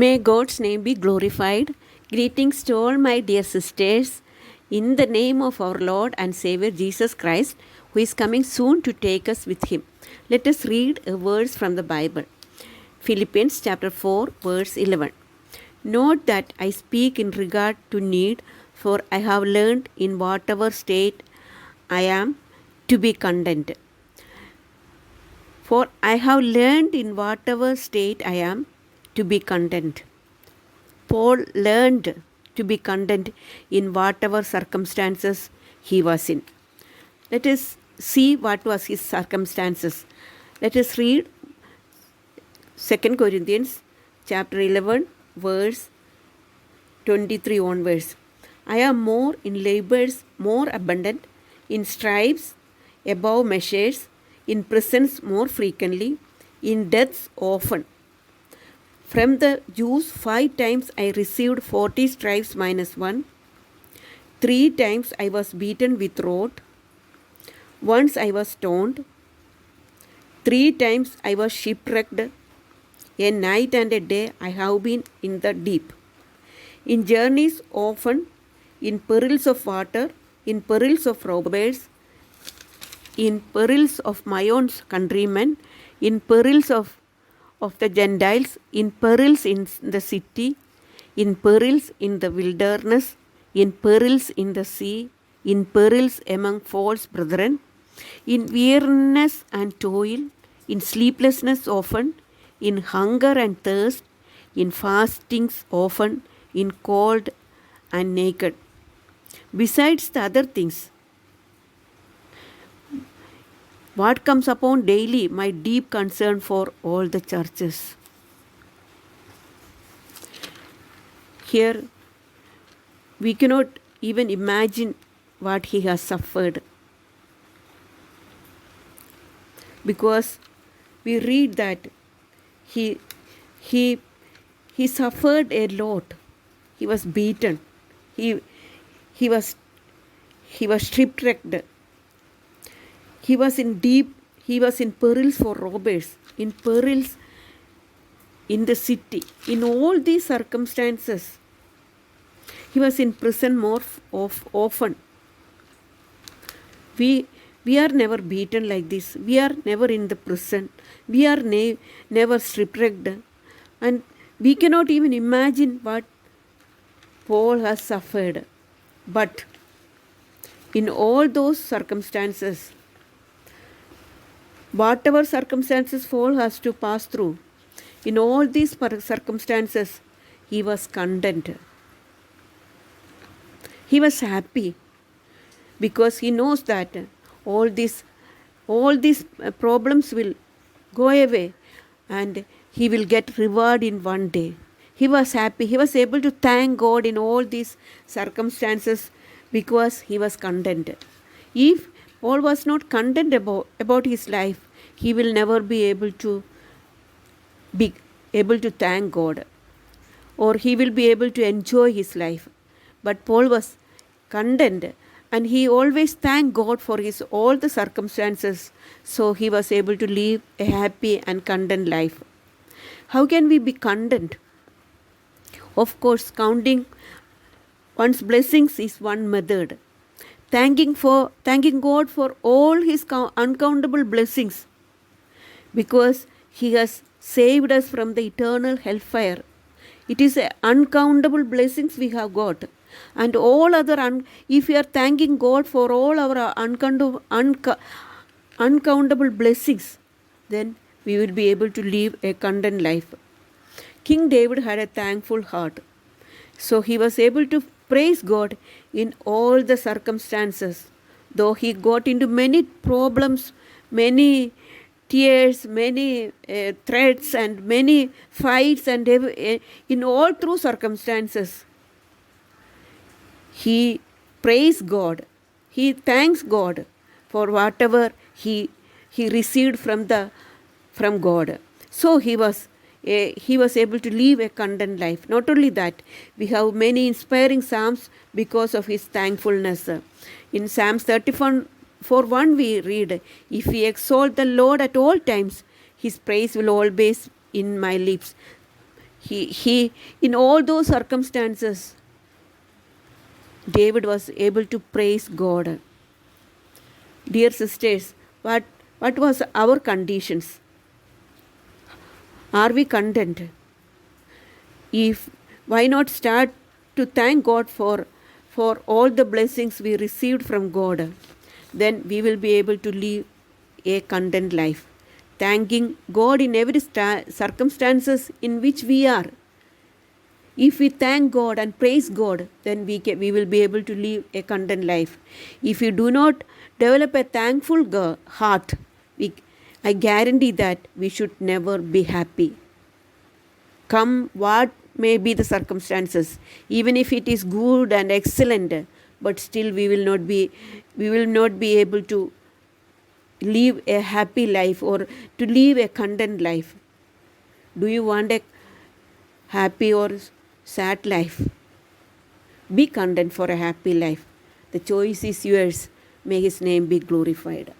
May God's name be glorified. Greetings to all my dear sisters. In the name of our Lord and Savior Jesus Christ, who is coming soon to take us with him. Let us read a verse from the Bible. Philippians chapter 4, verse 11. Note that I speak in regard to need, for I have learned in whatever state I am to be content. For I have learned in whatever state I am to be content. Paul learned to be content in whatever circumstances he was in. Let us see what was his circumstances. Let us read 2 Corinthians chapter 11 verse 23 onwards. I am more in labors more abundant, in stripes above measures, in prisons more frequently, in deaths often. From the Jews 5 times I received 40 stripes minus 1. 3 times I was beaten with rod. Once I was stoned. 3 times I was shipwrecked. A night and a day I have been in the deep. In journeys often, in perils of water, in perils of robbers, in perils of my own countrymen, in perils of the Gentiles, in perils in the city, in perils in the wilderness, in perils in the sea, in perils among false brethren, in weariness and toil, in sleeplessness often, in hunger and thirst, in fastings often, in cold and naked. Besides the other things, what comes upon daily my deep concern for all the churches. Here, we cannot even imagine what he has suffered, because we read that he suffered a lot. He was beaten. He was shipwrecked. He was in perils for robbers, in perils in the city. In all these circumstances, he was in prison more often. We are never beaten like this. We are never in the prison. We are never shipwrecked. And we cannot even imagine what Paul has suffered. But in all those circumstances, whatever circumstances Paul has to pass through, in all these circumstances, he was content. He was happy because he knows that all these problems will go away and he will get reward in one day. He was happy. He was able to thank God in all these circumstances because he was content. If Paul was not content about his life, he will never be able to thank God, or he will be able to enjoy his life. But Paul was content, and he always thanked God for all the circumstances, so he was able to live a happy and content life. How can we be content? Of course, counting one's blessings is one method. Thanking God for all his uncountable blessings, because he has saved us from the eternal hellfire. It is uncountable blessings we have got. And all other, if we are thanking God for all our uncountable blessings, then we will be able to live a content life. King David had a thankful heart. So he was able to praise God in all the circumstances. Though he got into many problems, many tears, many threats and many fights, and in all through circumstances, he praised God. He thanks God for whatever he received from God. So he was able to live a content life. Not only that, we have many inspiring psalms because of his thankfulness. In Psalms 34:1 we read, "If we exalt the Lord at all times, his praise will always in my lips." he in all those circumstances, David was able to praise God. Dear sisters, what was our conditions? Are we content? If why not start to thank God for all the blessings we received from God? Then we will be able to live a content life, thanking God in every circumstances in which we are. If we thank God and praise God, then we will be able to live a content life. If you do not develop a thankful heart, I guarantee that we should never be happy. Come what may be the circumstances, even if it is good and excellent, but still we will not be able to live a happy life or to live a content life. Do you want a happy or sad life? Be content for a happy life. The choice is yours. May His name be glorified.